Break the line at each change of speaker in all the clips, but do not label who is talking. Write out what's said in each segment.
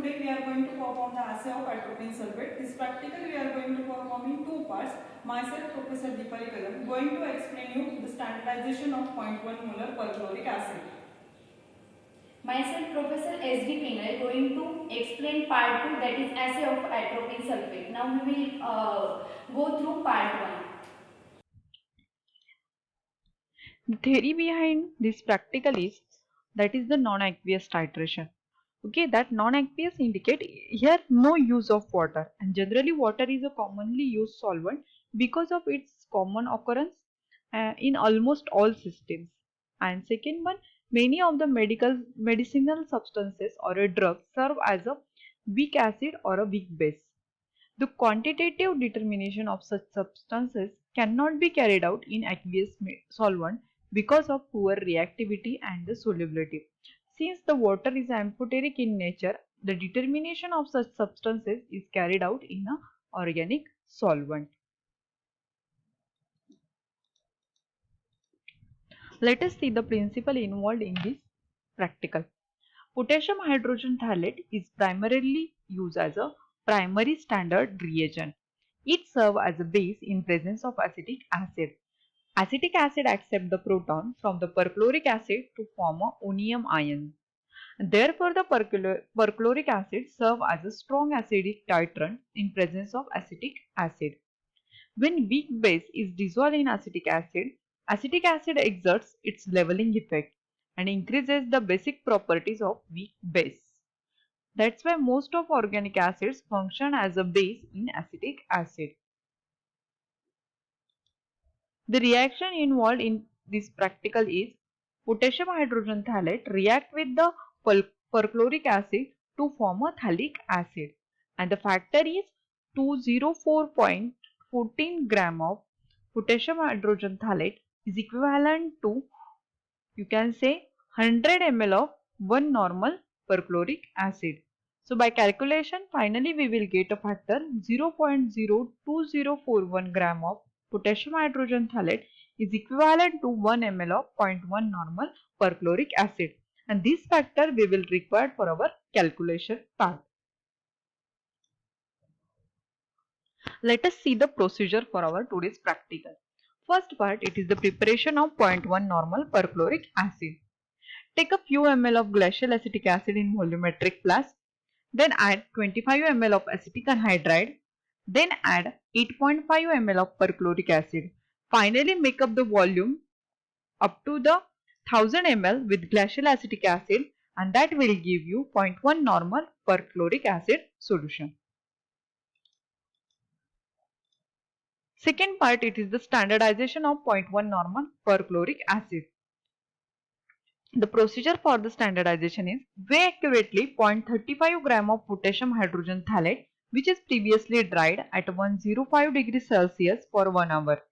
today we are going to perform the assay of atropine sulfate. This practical we are going to perform in two parts. Myself, Professor Deepali Kadam, going to explain you the standardization of 0.1 molar perchloric acid.
Myself, Professor S.D. Pinal, going to explain part 2, that is assay of atropine sulfate. Now we will go through part 1.
The theory behind this practical is that is the non-aqueous titration. Okay, that non-aqueous indicate here no use of water, and generally water is a commonly used solvent because of its common occurrence in almost all systems. And second one, many of the medicinal substances or a drug serve as a weak acid or a weak base. The quantitative determination of such substances cannot be carried out in aqueous solvent because of poor reactivity and the solubility. Since the water is amphoteric in nature, the determination of such substances is carried out in an organic solvent. Let us see the principle involved in this practical. Potassium hydrogen phthalate is primarily used as a primary standard reagent. It serves as a base in presence of acetic acid. Acetic acid accepts the proton from the perchloric acid to form a onium ion. Therefore, the perchloric acid serves as a strong acidic titrant in presence of acetic acid. When weak base is dissolved in acetic acid exerts its leveling effect and increases the basic properties of weak base. That's why most of organic acids function as a base in acetic acid. The reaction involved in this practical is potassium hydrogen phthalate react with the perchloric acid to form a phthalic acid, and the factor is 204.14 gram of potassium hydrogen phthalate is equivalent to, you can say, 100 ml of 1 normal perchloric acid. So by calculation, finally we will get a factor 0.02041 gram of potassium hydrogen phthalate is equivalent to 1 ml of 0.1 normal perchloric acid, and this factor we will require for our calculation part. Let us see the procedure for our today's practical. First part, it is the preparation of 0.1 normal perchloric acid. Take a few ml of glacial acetic acid in volumetric flask. Then add 25 ml of acetic anhydride. Then add 8.5 ml of perchloric acid. Finally, make up the volume up to the 1000 ml with glacial acetic acid, and that will give you 0.1 normal perchloric acid solution. Second part, it is the standardization of 0.1 normal perchloric acid. The procedure for the standardization is weigh accurately 0.35 gram of potassium hydrogen phthalate which is previously dried at 105 degrees Celsius for 1 hour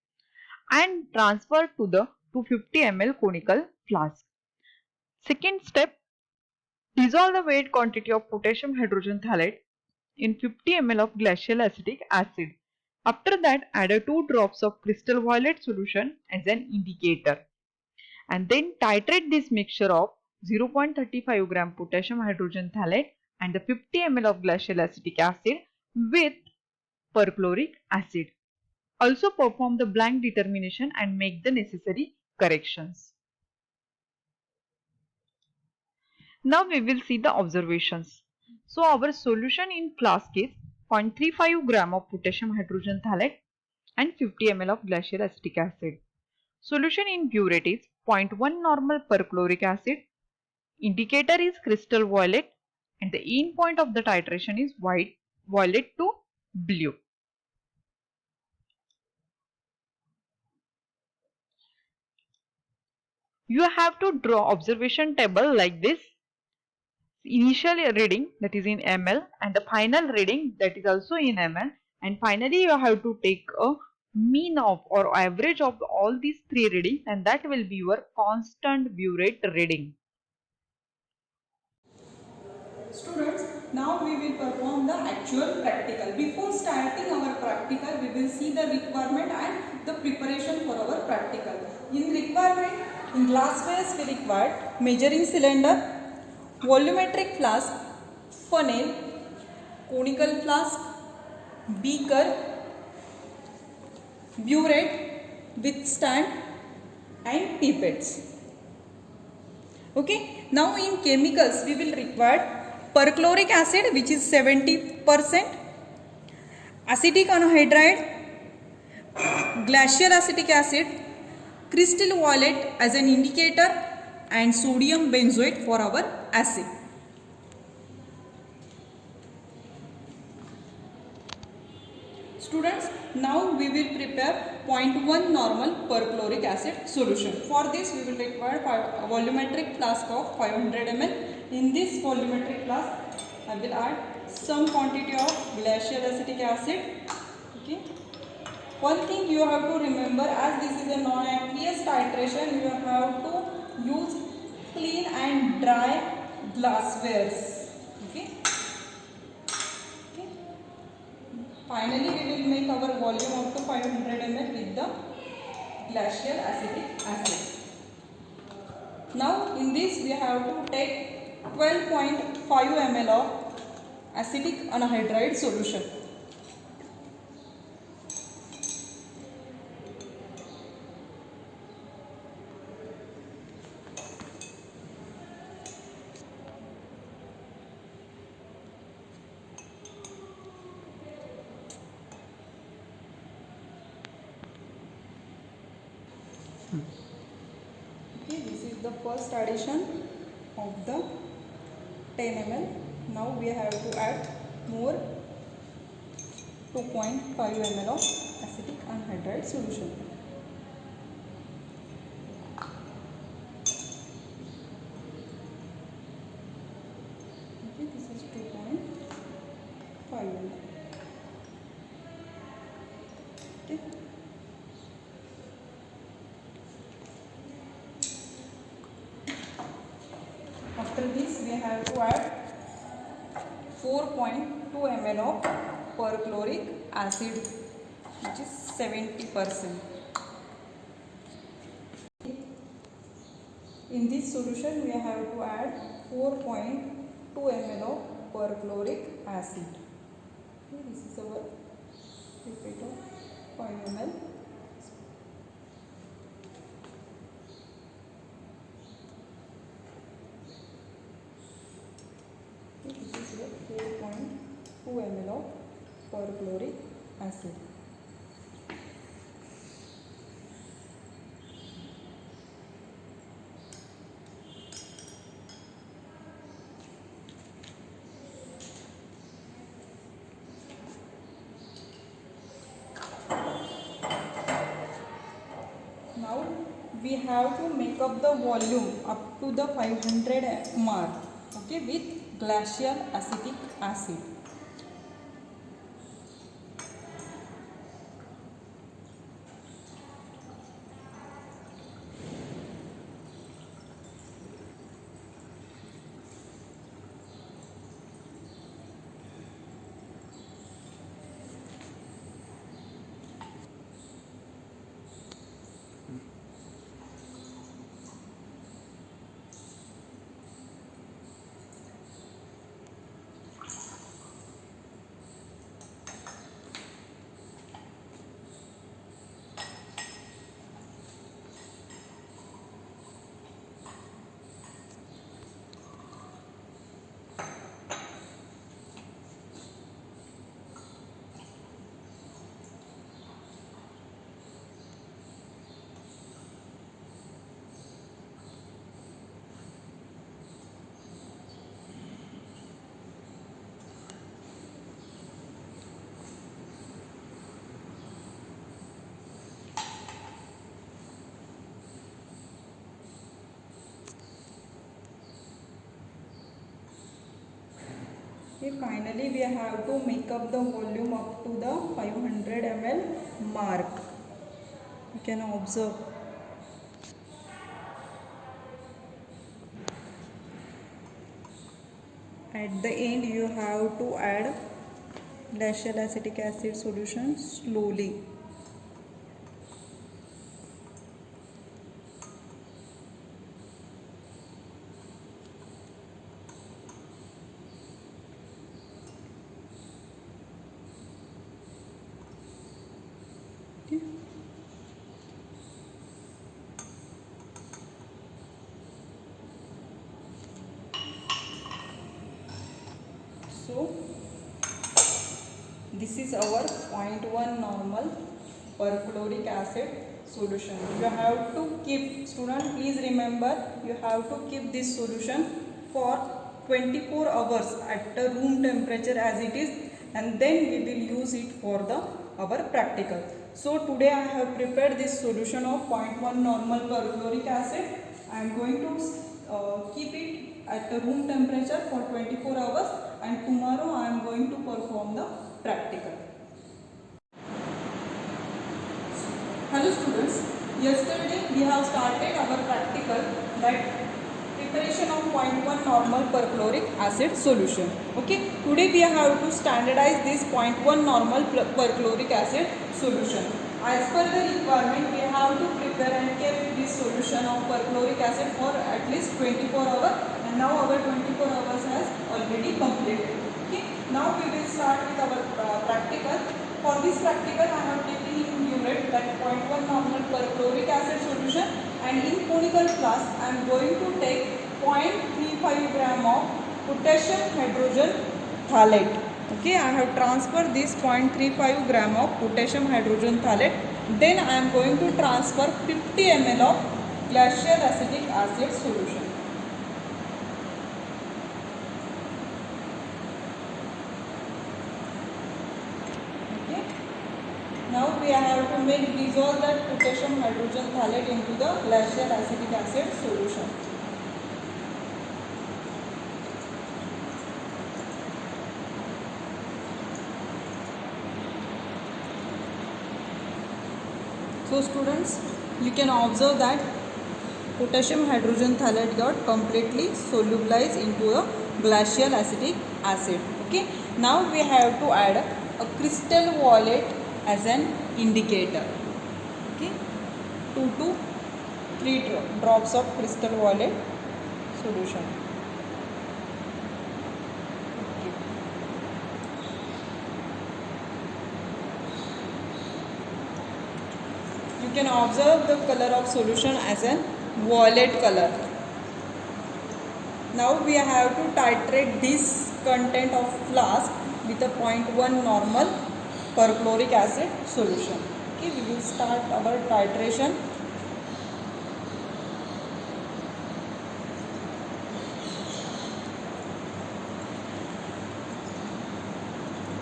and transfer to the 250 ml conical flask. Second step, dissolve the weighed quantity of potassium hydrogen phthalate in 50 ml of glacial acetic acid. After that, add 2 drops of crystal violet solution as an indicator, and then titrate this mixture of 0.35 gram potassium hydrogen phthalate and the 50 ml of glacial acetic acid with perchloric acid. Also perform the blank determination and make the necessary corrections. Now we will see the observations. So our solution in flask is 0.35 gram of potassium hydrogen phthalate and 50 ml of glacial acetic acid. Solution in burette is 0.1 normal perchloric acid. Indicator is crystal violet and the end point of the titration is violet to blue. You have to draw observation table like this. Initial reading, that is in ml, and the final reading, that is also in ml, and finally you have to take a mean of or average of all these three readings, and that will be your constant burette reading.
Students, now we will perform the actual practical. Before starting our practical, we will see the requirement and the preparation for our practical. In requirement, in glasswares we require measuring cylinder, volumetric flask, funnel, conical flask, beaker, burette with stand and pipettes. Okay, now in chemicals we will require perchloric acid, which is 70%, acetic anhydride, glacial acetic acid, crystal violet as an indicator, and sodium benzoate for our acid. Students, now we will prepare 0.1 normal perchloric acid solution. For this we will require a volumetric flask of 500 ml. In this volumetric flask I will add some quantity of glacial acetic acid. Okay. One thing you have to remember, as this is a non-aqueous titration, you have to use clean and dry glasswares. Okay. Finally, we will make our volume up to 500 ml with the glacial acetic acid. Now, in this we have to take 12.5 ml of acetic anhydride solution. Okay, this is the first addition of the 10 ml. Now we have to add more 2.5 ml of acetic anhydride solution. Okay, this is 2.5 ml. Okay. After this we have to add 4.2 ml of perchloric acid, which is 70%. In this solution we have to add 4.2 ml of perchloric acid. Okay, this is our pipette of 5 ml. This is your 4.2 ml of perchloric acid. Now we have to make up the volume up to the 500 mark, okay, with glacial acetic acid. Okay, finally we have to make up the volume up to the 500 ml mark. You can observe. At the end you have to add glacial acetic acid solution slowly. you. This is our 0.1 normal perchloric acid solution. You have to keep, student, please remember, you have to keep this solution for 24 hours at the room temperature as it is, and then we will use it for our practical. So today I have prepared this solution of 0.1 normal perchloric acid. I am going to keep it at the room temperature for 24 hours, and tomorrow I am going to perform the practical. Hello students, yesterday we have started our practical, that preparation of 0.1 normal perchloric acid solution. Okay, today we have to standardize this 0.1 normal perchloric acid solution. As per the requirement, we have to prepare and keep this solution of perchloric acid for at least 24 hours, and now our 24 hours has already completed. Okay, now we will start with our practical. For this practical, I have taken in unit that 0.1 normal perchloric acid solution, and in conical class I am going to take 0.35 gram of potassium hydrogen phthalate. Okay, I have transferred this 0.35 gram of potassium hydrogen phthalate. Then I am going to transfer 50 ml of glacial acetic acid solution. Okay. Now we have to dissolve that potassium hydrogen phthalate into the glacial acetic acid solution. So students, you can observe that potassium hydrogen phthalate got completely solubilized into a glacial acetic acid. Okay. Now we have to add a crystal violet as an indicator. Okay. 2 to 3 drops of crystal violet solution. You can observe the color of solution as a violet color. Now we have to titrate this content of flask with a 0.1 normal perchloric acid solution. Okay, we will start our titration.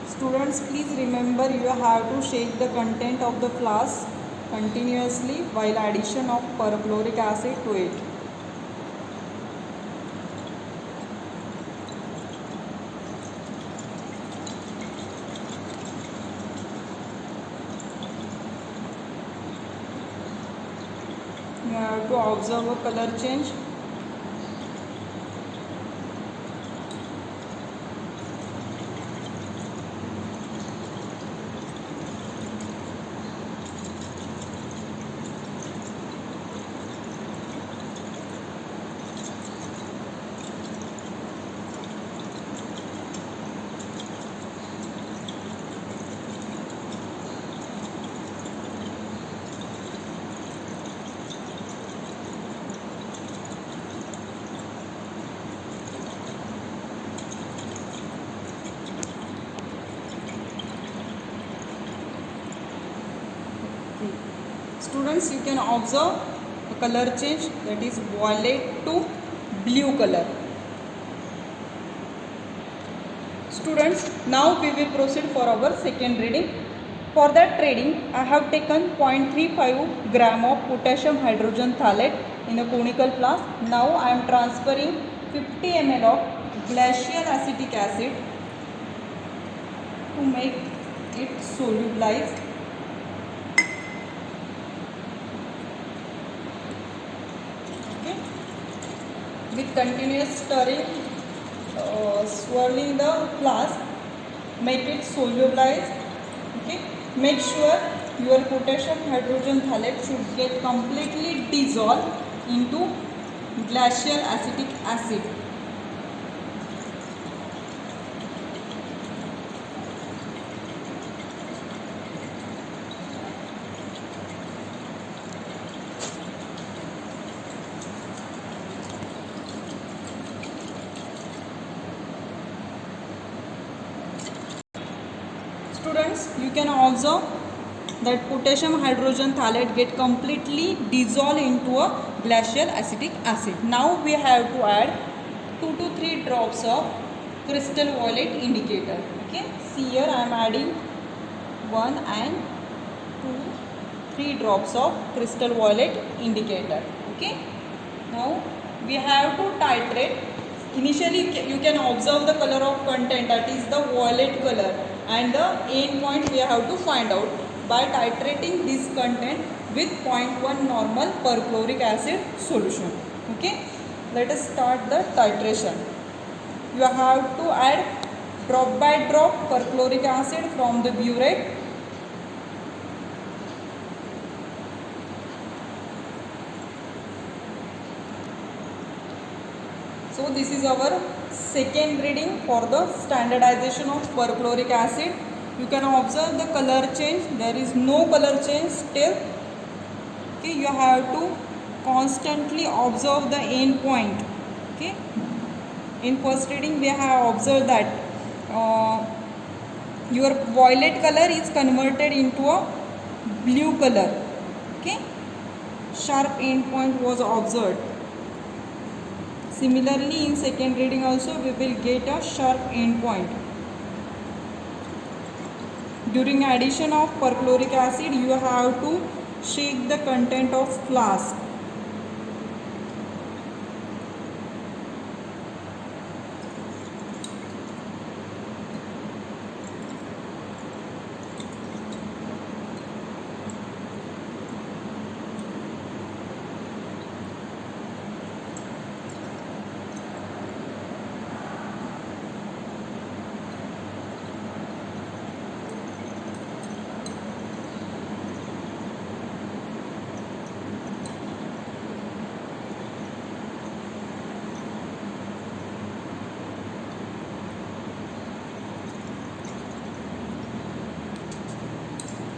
Students, please remember, you have to shake the content of the flask continuously while addition of perchloric acid to it. You have to observe a color change. Students, you can observe a color change, that is violet to blue color. Students, now we will proceed for our second reading. For that reading, I have taken 0.35 gram of potassium hydrogen phthalate in a conical flask. Now I am transferring 50 ml of glacial acetic acid to make it solubilized. Okay. With continuous stirring, swirling the flask, make it solubilized. Okay. Make sure your potassium hydrogen phthalate should get completely dissolved into glacial acetic acid. Students, you can observe that potassium hydrogen thalate get completely dissolved into a glacial acetic acid. Now we have to add 2 to 3 drops of crystal violet indicator. Okay, see here I am adding 1 and 2, 3 drops of crystal violet indicator. Okay, now we have to titrate. Initially you can observe the color of content, that is the violet color, and the end point we have to find out by titrating this content with 0.1 normal perchloric acid solution. Okay, let us start the titration. You have to add drop by drop perchloric acid from the burette. So this is our second reading for the standardization of perchloric acid. You can observe the color change. There is no color change still. Okay, you have to constantly observe the end point. Okay, in first reading we have observed that your violet color is converted into a blue color. Okay, sharp end point was observed. Similarly, in second reading also we will get a sharp end point. During addition of perchloric acid, you have to shake the content of flask.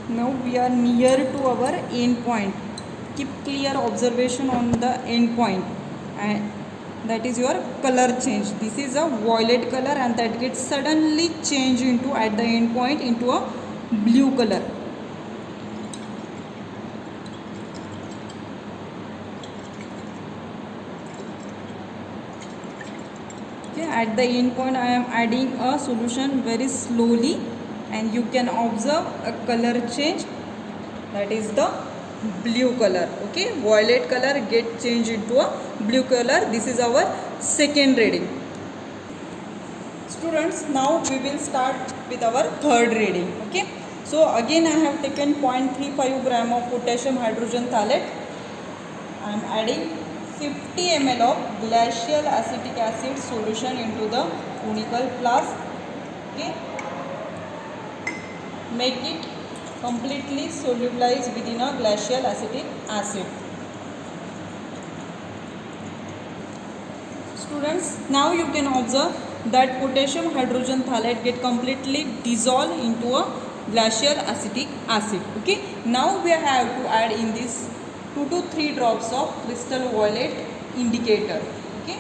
Now we are near to our end point. Keep clear observation on the end point, and that is your color change. This is a violet color and that gets suddenly changed into at the end point into a blue color. Okay, at the end point I am adding a solution very slowly, and you can observe a color change, that is the blue color. Okay, violet color get changed into a blue color. This is our second reading. Students, now we will start with our third reading. Okay, so again I have taken 0.35 gram of potassium hydrogen thalate. I am adding 50 ml of glacial acetic acid solution into the conical flask. Okay, make it completely solubilized within a glacial acetic acid. Students, now you can observe that potassium hydrogen thalate get completely dissolved into a glacial acetic acid. Okay, now we have to add in this 2 to 3 drops of crystal violet indicator. Okay,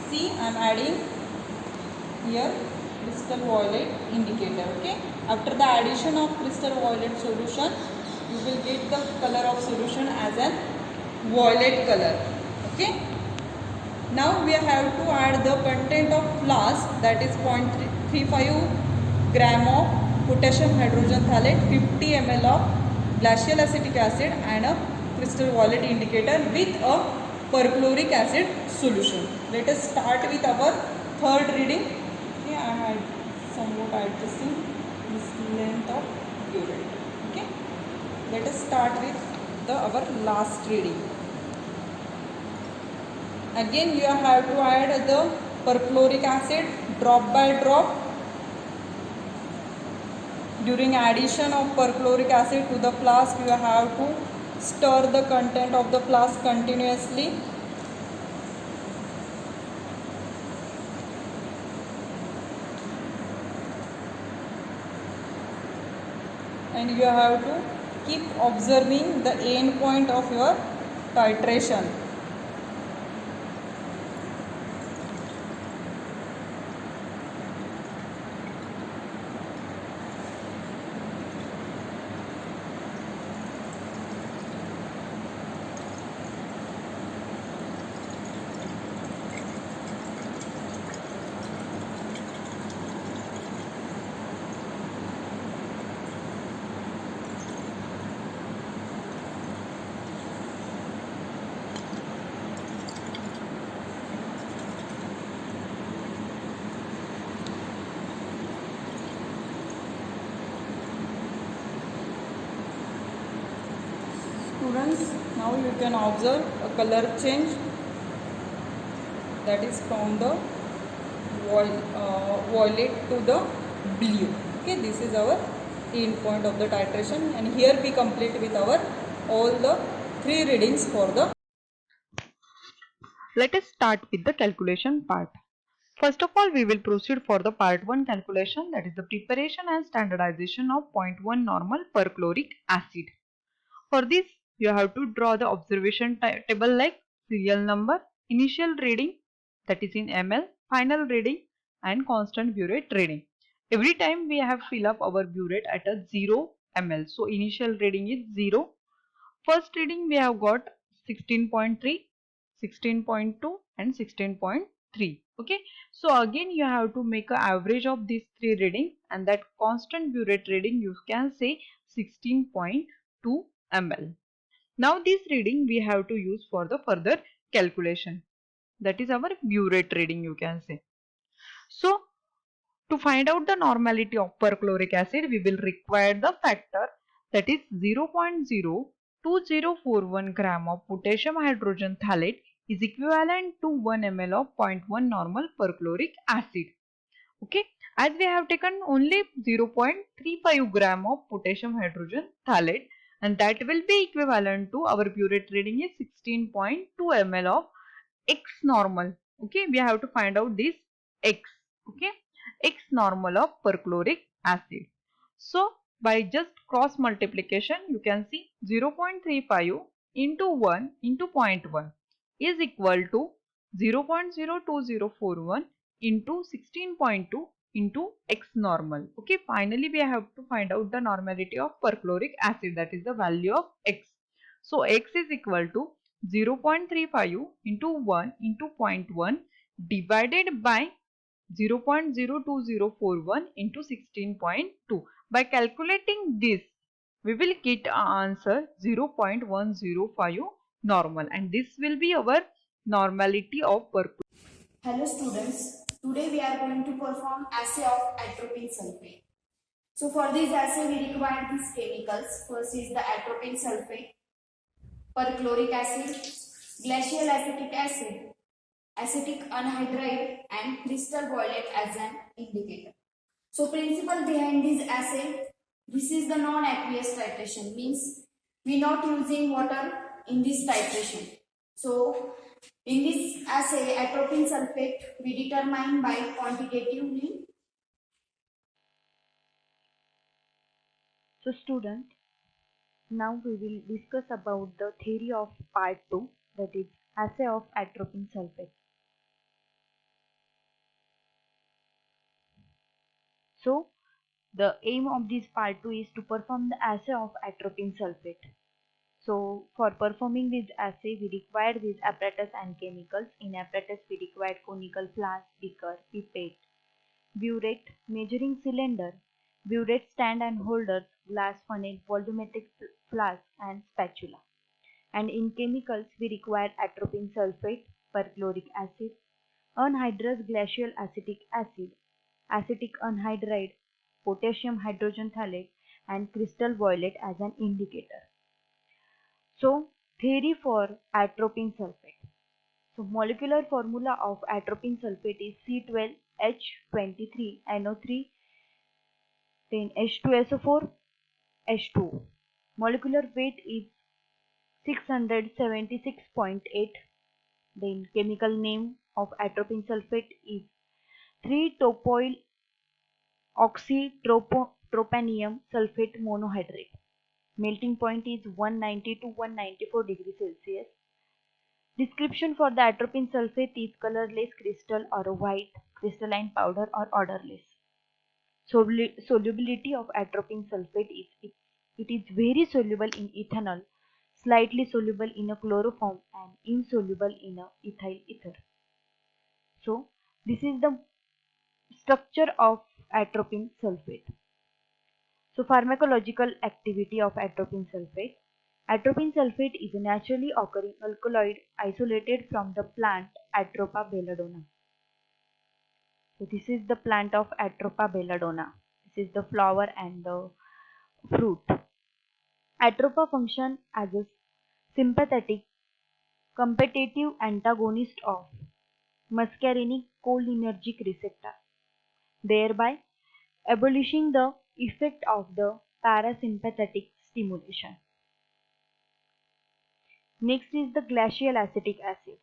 see I am adding here crystal violet indicator. Okay, after the addition of crystal violet solution, you will get the color of solution as an violet color. Okay, now we have to add the content of flask, that is 0.35 gram of potassium hydrogen thalate, 50 ml of glacial acetic acid and a crystal violet indicator with a perchloric acid solution. Let us start with our third reading. Okay, I had somewhat adjusting this length of burette. Okay, let us start with our last reading. Again you have to add the perchloric acid drop by drop. During addition of perchloric acid to the flask, you have to stir the content of the flask continuously. And you have to keep observing the end point of your titration. students, now you can observe a color change, that is from the violet to the blue. Okay, this is our end point of the titration, and here we complete with our all the 3 readings for the.
Let us start with the calculation part. First of all, we will proceed for the part 1 calculation, that is the preparation and standardization of 0.1 normal perchloric acid. For this, you have to draw the observation table like serial number, initial reading, that is in ml, final reading and constant burette reading. Every time we have fill up our burette at a 0 ml. So initial reading is 0. First reading we have got 16.3, 16.2 and 16.3. Okay, so again you have to make an average of these 3 readings, and that constant burette reading you can say 16.2 ml. Now this reading we have to use for the further calculation, that is our burette reading you can say. So to find out the normality of perchloric acid, we will require the factor, that is 0.02041 gram of potassium hydrogen phthalate is equivalent to 1 ml of 0.1 normal perchloric acid. Okay, as we have taken only 0.35 gram of potassium hydrogen phthalate, and that will be equivalent to our burette reading is 16.2 ml of X normal. Okay, we have to find out this X. Okay, X normal of perchloric acid. So by just cross multiplication, you can see 0.35 into 1 into 0.1 is equal to 0.02041 into 16.2 into X normal. Okay, finally we have to find out the normality of perchloric acid, that is the value of X. So X is equal to 0.35 into 1 into 0.1 divided by 0.02041 into 16.2. By calculating this, we will get our answer 0.105 normal, and this will be our normality of perchlorate.
Hello students, today we are going to perform assay of atropine sulfate. So for this assay we require these chemicals. First is the atropine sulfate, perchloric acid, glacial acetic acid, acetic anhydride and crystal violet as an indicator. So principle behind this assay, this is the non-aqueous titration, means we not using water in this titration. So in this assay atropine sulfate we determine by quantitatively.
So student, now we will discuss about the theory of part 2, that is assay of atropine sulfate. So the aim of this part 2 is to perform the assay of atropine sulfate. So for performing this assay we require these apparatus and chemicals. In apparatus we require conical flask, beaker, pipette, burette, measuring cylinder, burette stand and holders, glass funnel, volumetric flask and spatula. And in chemicals we require atropine sulfate, perchloric acid, anhydrous glacial acetic acid, acetic anhydride, potassium hydrogen phthalate and crystal violet as an indicator. So theory for atropine sulfate. So molecular formula of atropine sulfate is C12H23NO3, then H2SO4, H2O. Molecular weight is 676.8. Then chemical name of atropine sulfate is 3-topoyl oxytropanium sulfate monohydrate. Melting point is 190 to 194 degrees Celsius. Description for the atropine sulfate is colorless crystal or white, crystalline powder or odorless. Solubility of atropine sulfate is it is very soluble in ethanol, slightly soluble in a chloroform and insoluble in a ethyl ether. So this is the structure of atropine sulfate. So pharmacological activity of atropine sulfate. Atropine sulfate is a naturally occurring alkaloid isolated from the plant Atropa belladonna. So this is the plant of Atropa belladonna. This is the flower and the fruit. Atropa function as a sympathetic competitive antagonist of muscarinic cholinergic receptor, thereby abolishing the effect of the parasympathetic stimulation. Next is the glacial acetic acid.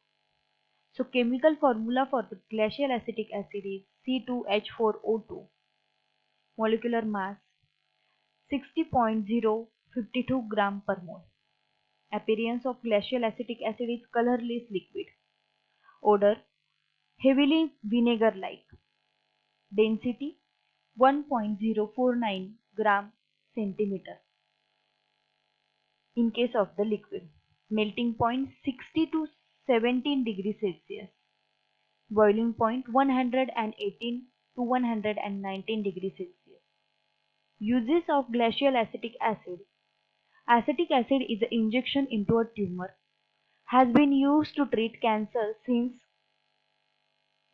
So chemical formula for the glacial acetic acid is C2H4O2, molecular mass 60.052 gram per mole. Appearance of glacial acetic acid is colorless liquid. Odor heavily vinegar-like. Density 1.049 gram centimeter in case of the liquid. Melting point 60 to 17 degrees Celsius. Boiling point 118 to 119 degrees Celsius. Uses of glacial acetic acid. Acetic acid is an injection into a tumor. Has been used to treat cancer since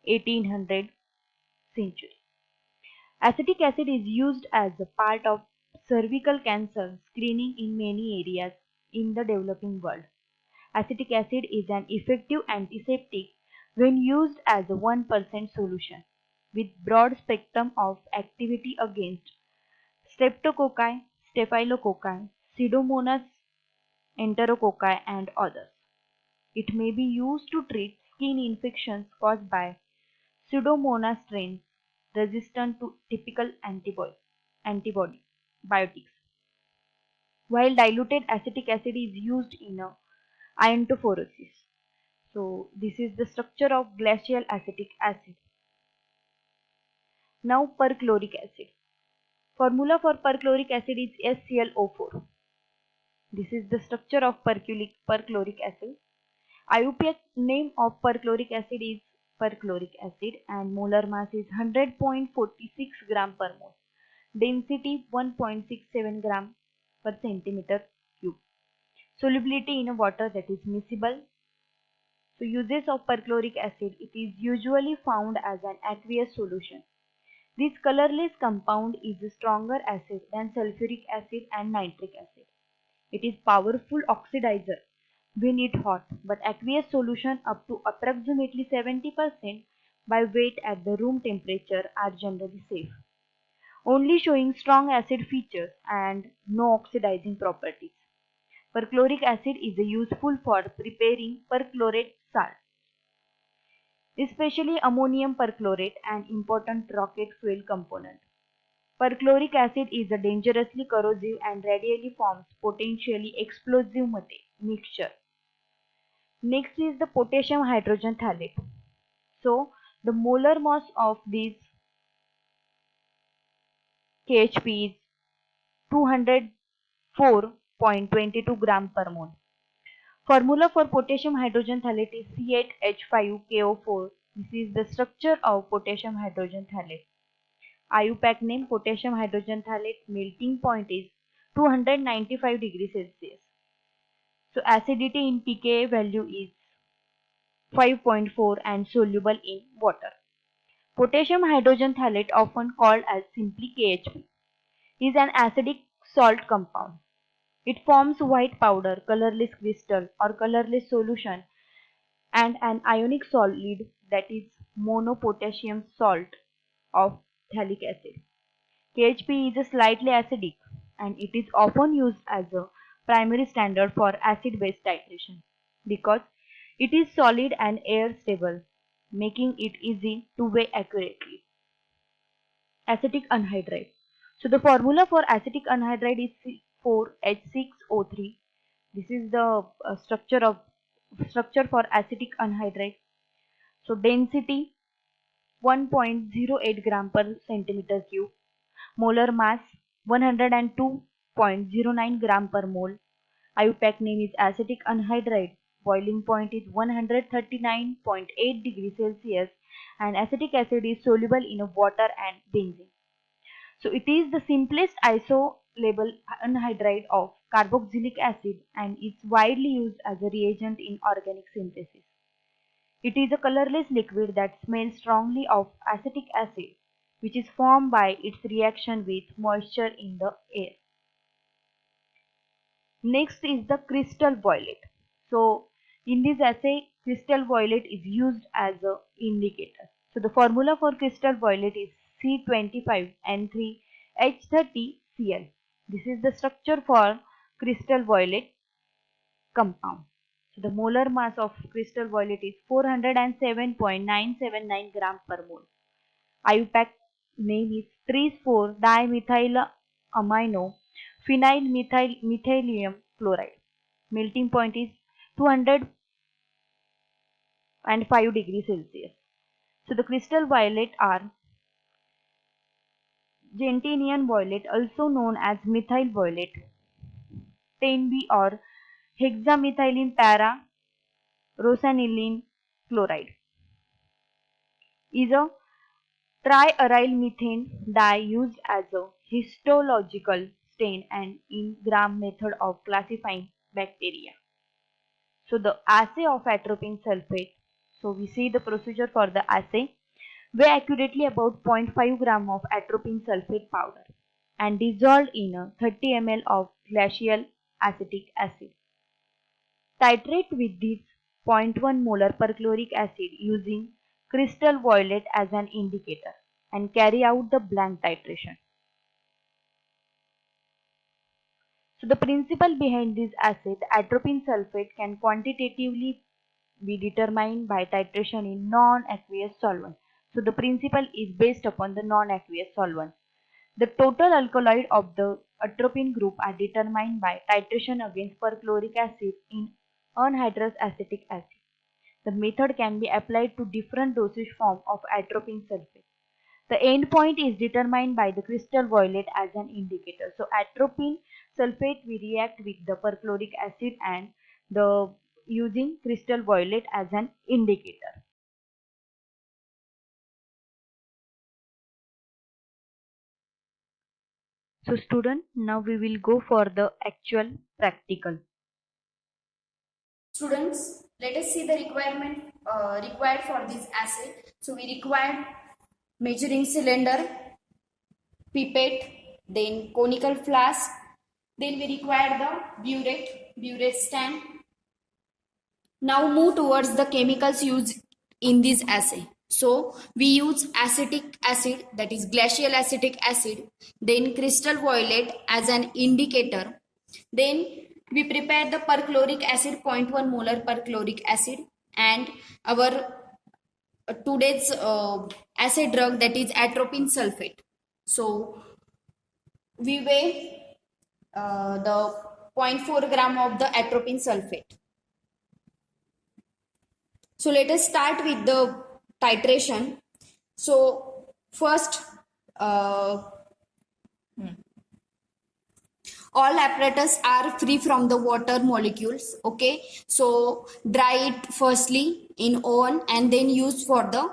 1800 century. Acetic acid is used as a part of cervical cancer screening in many areas in the developing world. Acetic acid is an effective antiseptic when used as a 1% solution with broad spectrum of activity against streptococci, staphylococci, pseudomonas enterococci and others. It may be used to treat skin infections caused by Pseudomonas strains resistant to typical antibiotics. While diluted acetic acid is used in iontophoresis. So this is the structure of glacial acetic acid. Now perchloric acid. Formula for perchloric acid is SClO4. This is the structure of perchloric acid. IUPAC name of perchloric acid is perchloric acid and molar mass is 100.46 gram per mole. Density 1.67 gram per centimeter cube. Solubility in a water that is miscible. So uses of perchloric acid, it is usually found as an aqueous solution. This colorless compound is a stronger acid than sulfuric acid and nitric acid. It is powerful oxidizer when it hot, but aqueous solution up to approximately 70% by weight at the room temperature are generally safe, only showing strong acid features and no oxidizing properties. Perchloric acid is useful for preparing perchlorate salt, especially ammonium perchlorate, an important rocket fuel component. Perchloric acid is a dangerously corrosive and readily forms potentially explosive mixture. Next is the potassium hydrogen thalate. So the molar mass of this KHP is 204.22 gram per mole. Formula for potassium hydrogen thalate is C8H5KO4. This is the structure of potassium hydrogen thalate. IUPAC name potassium hydrogen thalate. Melting point is 295 degrees Celsius. So acidity in pKa value is 5.4 and soluble in water. Potassium hydrogen thalate, often called as simply KHP, is an acidic salt compound. It forms white powder, colorless crystal or colorless solution and an ionic solid that is monopotassium salt of phthalic acid. KHP is slightly acidic and it is often used as a primary standard for acid-base titration because it is solid and air stable, making it easy to weigh accurately. Acetic anhydride. So the formula for acetic anhydride is C4H6O3. This is the structure for acetic anhydride. So density 1.08 gram per centimeter cube. Molar mass 102.09 gram per mole. IUPAC name is acetic anhydride. Boiling point is 139.8 degrees Celsius and acetic acid is soluble in water and benzene. So it is the simplest isolabile anhydride of carboxylic acid and is widely used as a reagent in organic synthesis. It is a colorless liquid that smells strongly of acetic acid, which is formed by its reaction with moisture in the air. Next is the crystal violet. So in this assay, crystal violet is used as a indicator. So the formula for crystal violet is C25N3H30Cl. This is the structure for crystal violet compound. So the molar mass of crystal violet is 407.979 gram per mole. IUPAC name is tris-4-dimethylamino phenyl methylum chloride. Melting point is 205 degrees Celsius. So the crystal violet are gentian violet, also known as methyl violet, 10B or hexamethylene para rosanilin chloride, is a triaryl methane dye used as a histological stain and in Gram method of classifying bacteria. So the assay of atropine sulfate. So we see the procedure for the assay. Weigh accurately about 0.5 gram of atropine sulfate powder and dissolved in a 30 ml of glacial acetic acid. Titrate with this 0.1 molar perchloric acid using crystal violet as an indicator and carry out the blank titration. So the principle behind this assay, the atropine sulfate can quantitatively be determined by titration in non-aqueous solvent. So the principle is based upon the non-aqueous solvent. The total alkaloid of the atropine group are determined by titration against perchloric acid in anhydrous acetic acid. The method can be applied to different dosage form of atropine sulfate. The endpoint is determined by the crystal violet as an indicator. So atropine sulfate we react with the perchloric acid and the using crystal violet as an indicator. So student, now we will go for the actual practical.
Students, let us see the requirement required for this assay. So we require measuring cylinder, pipette, then conical flask, then we require the burette stand. Now move towards the chemicals used in this assay. So we use acetic acid, that is glacial acetic acid, then crystal violet as an indicator. Then we prepare the perchloric acid, 0.1 molar perchloric acid, and our today's assay drug, that is atropine sulfate. So we weigh the 0.4 gram of the atropine sulfate. So let us start with the titration. So first, all apparatus are free from the water molecules. Okay, so dry it firstly in oven and then use for the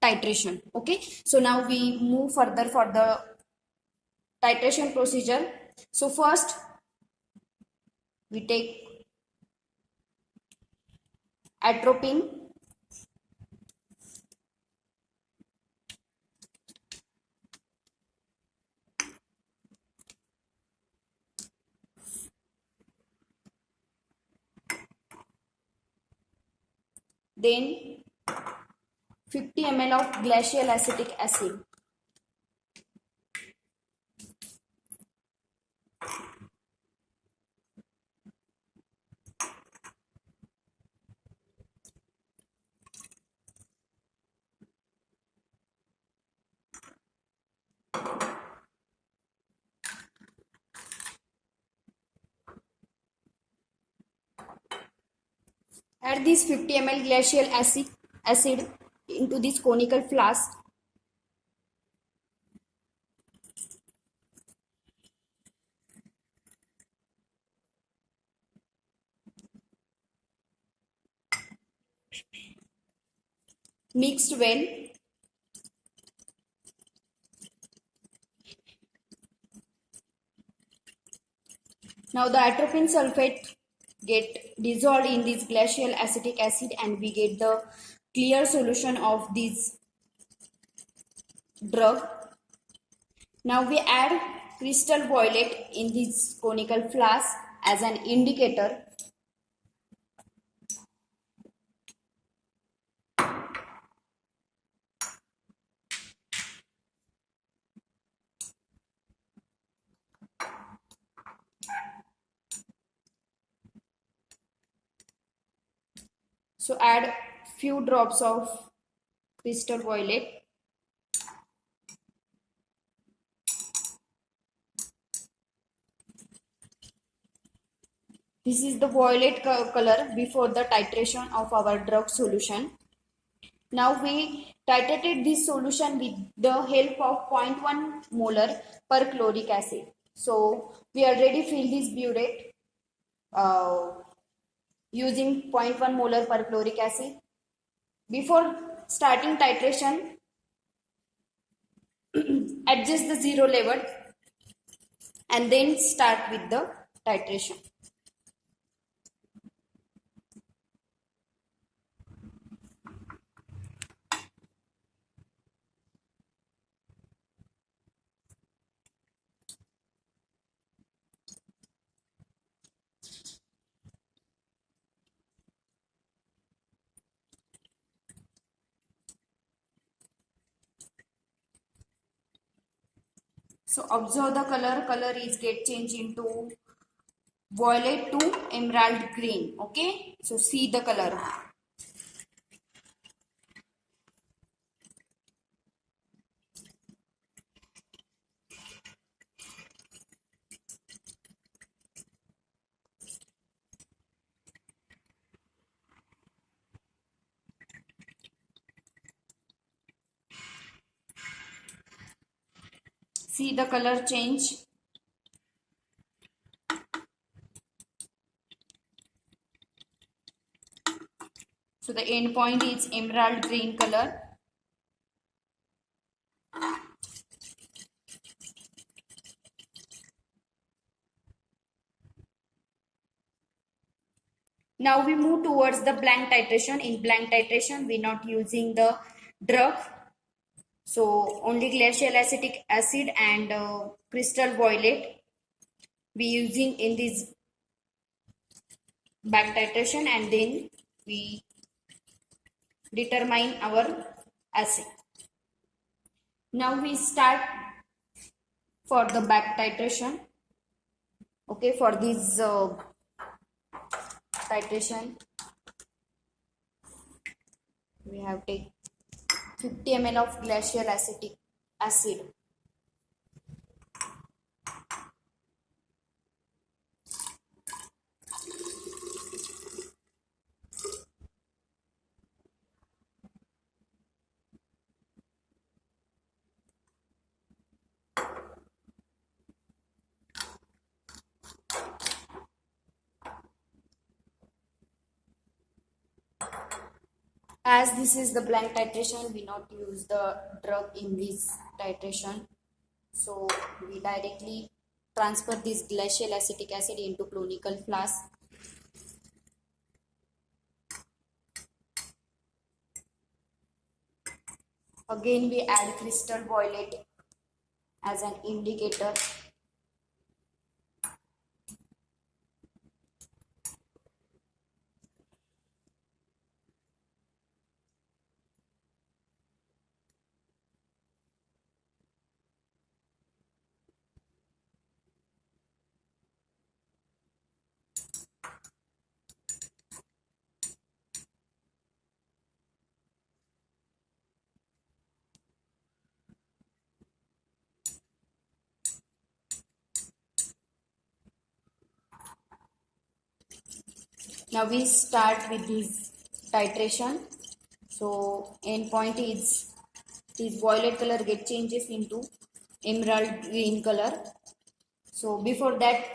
titration. Okay, so now we move further for the titration procedure. So first we take atropine, then 50 ml of glacial acetic acid, add this 50 ml glacial acid into this conical flask. Mixed well. Now the atropine sulfate get dissolved in this glacial acetic acid and we get the clear solution of this drug. Now we add crystal violet in this conical flask as an indicator. So add few drops of crystal violet. This is the violet color before the titration of our drug solution. Now we titrated this solution with the help of 0.1 molar perchloric acid. So we already filled this burette using 0.1 molar perchloric acid. Before starting titration, adjust the zero level and then start with the titration. So observe the color is get changed into violet to emerald green. Okay, so see the color. See the color change. So the end point is emerald green color. Now we move towards the blank titration. In blank titration, we're not using the drug. So only glacial acetic acid and crystal violet we using in this back titration, and then we determine our acid. Now we start for the back titration. Okay, for this titration, we have take 50 ml of glacial acetic acid. As this is the blank titration, we not use the drug in this titration. So we directly transfer this glacial acetic acid into conical flask. Again we add crystal violet as an indicator. Now we start with this titration. So end point is this violet color get changes into emerald green color. So before that,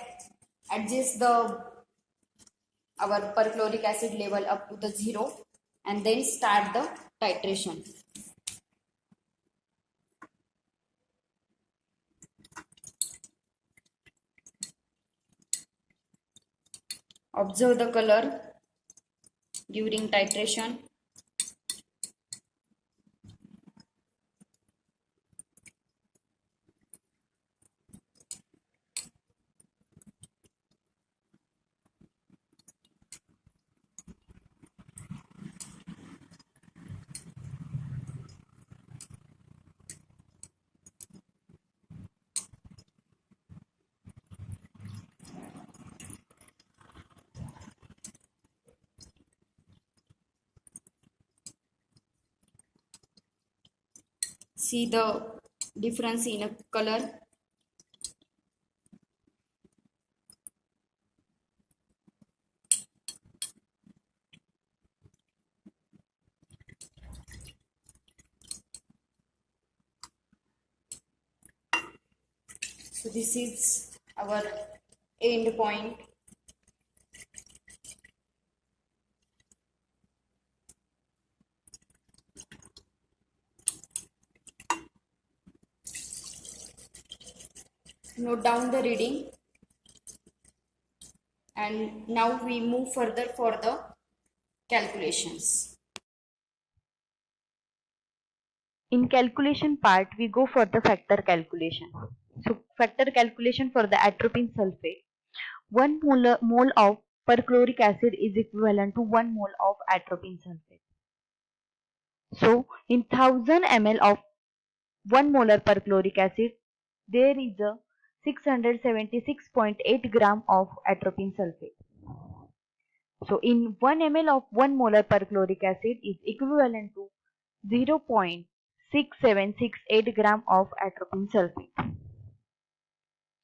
adjust the our perchloric acid level up to the 0 and then start the titration. Observe the color during titration. see the difference in a color. So this is our end point. Note down the reading, and now we move further for the calculations.
In calculation part, we go for the factor calculation. So factor calculation for the atropine sulfate. 1 mole of perchloric acid is equivalent to 1 mole of atropine sulfate. So in 1000 ml of 1 molar perchloric acid, there is a 676.8 gram of atropine sulfate. So in 1 ml of 1 molar perchloric acid is equivalent to 0.6768 gram of atropine sulfate.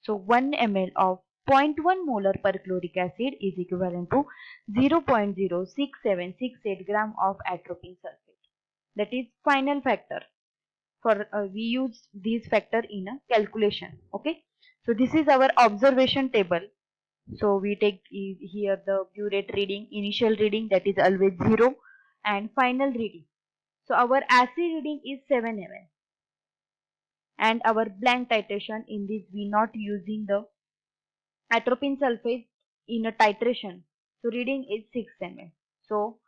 So 1 ml of 0.1 molar perchloric acid is equivalent to 0.06768 gram of atropine sulfate. That is final factor. For we use these factor in a calculation. Okay. So this is our observation table. So we take here the burette reading, initial reading, that is always 0, and final reading. So our assay reading is 7 ml, and our blank titration, in this we not using the atropine sulfate in a titration. So reading is 6 ml. So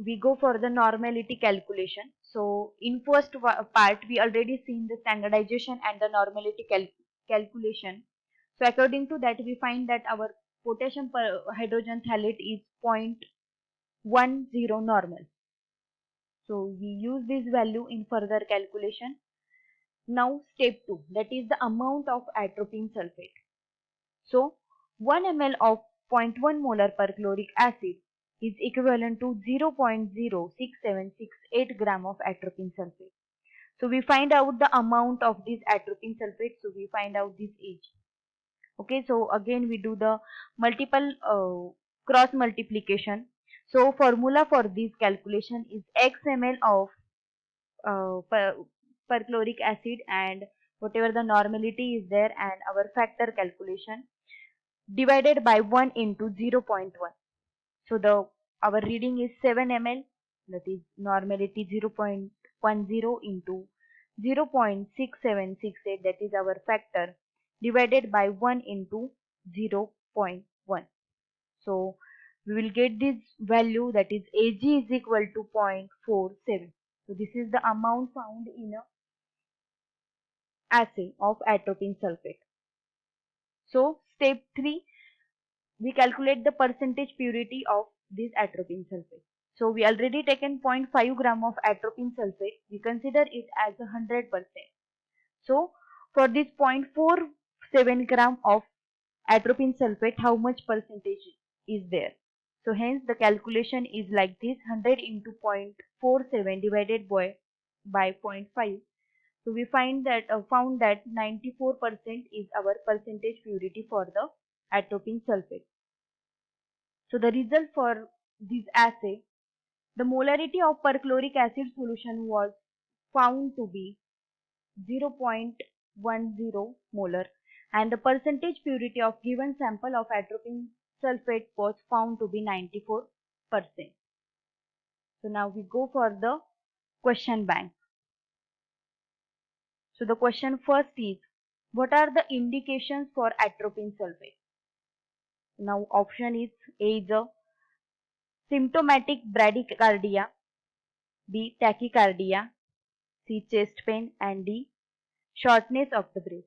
we go for the normality calculation. So in first part we already seen the standardization and the normality calculation. So according to that, we find that our potassium per hydrogen thalate is 0.10 normal. So we use this value in further calculation. Now step 2, that is the amount of atropine sulfate. So 1 ml of 0.1 molar perchloric acid is equivalent to 0.06768 gram of atropine sulfate. So we find out the amount of this atropine sulfate. So we find out this Ag. Okay, so again we do the multiple cross multiplication. So formula for this calculation is x ml of perchloric acid and whatever the normality is there and our factor calculation divided by 1 into 0.1. So the our reading is 7 ml, that is normality 0.10 into 0.6768, that is our factor, divided by 1 into 0.1. So we will get this value, that is Ag is equal to 0.47. So this is the amount found in a assay of atropine sulfate. So step 3, we calculate the percentage purity of this atropine sulfate. So we already taken 0.5 gram of atropine sulfate. We consider it as 100%. So for this 0.47 gram of atropine sulfate, how much percentage is there? So hence the calculation is like this: 100 into 0.47 divided by 0.5. So we found that 94% is our percentage purity for the atropine sulfate. So the result for this assay, the molarity of perchloric acid solution was found to be 0.10 molar, and the percentage purity of given sample of atropine sulfate was found to be 94%. So now we go for the question bank. So the question first is, what are the indications for atropine sulfate? Now option is A is a symptomatic bradycardia, B tachycardia, C chest pain, and D shortness of the breath.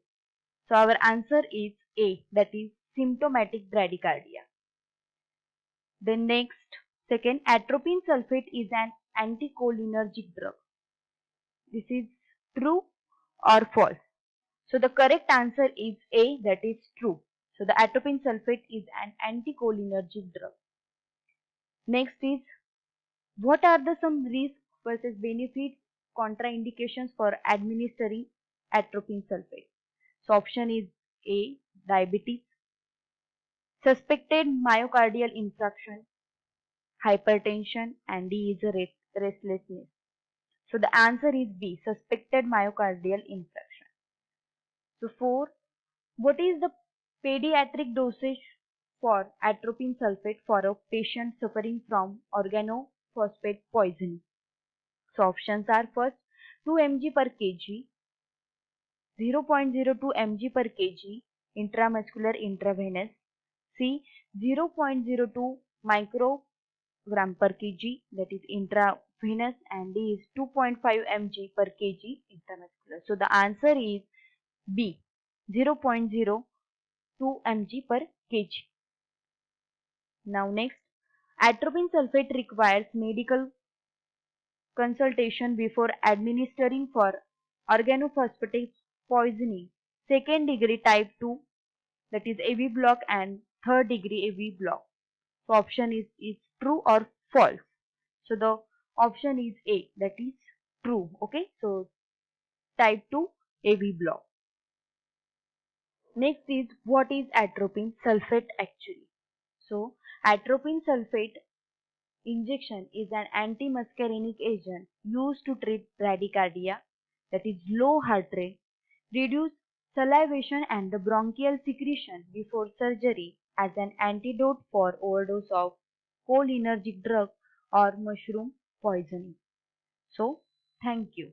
So our answer is A, that is symptomatic bradycardia. Then next, second, atropine sulfate is an anticholinergic drug. This is true or false? So the correct answer is A, that is true. So the atropine sulfate is an anticholinergic drug. Next is, what are the some risks versus benefits, contraindications for administering atropine sulfate? So option is A, diabetes, suspected myocardial infarction, hypertension, and D is a restlessness. So the answer is B, suspected myocardial infarction. So 4, what is the pediatric dosage for atropine sulfate for a patient suffering from organophosphate poisoning? So options are, first 2 mg per kg, 0.02 mg per kg intramuscular intravenous, C 0.02 microgram per kg, that is intravenous, and D is 2.5 mg per kg intramuscular. So the answer is B, 0.02 mg per kg. Now next, atropine sulfate requires medical consultation before administering for organophosphate poisoning, second degree type 2, that is AV block, and third degree AV block. So option is true or false. So the option is A, that is true. Okay, so type 2 AV block. Next is, what is atropine sulfate actually? So atropine sulfate injection is an antimuscarinic agent used to treat bradycardia, that is low heart rate, reduce salivation and the bronchial secretion before surgery, as an antidote for overdose of cholinergic drug or mushroom poisoning. So, thank you.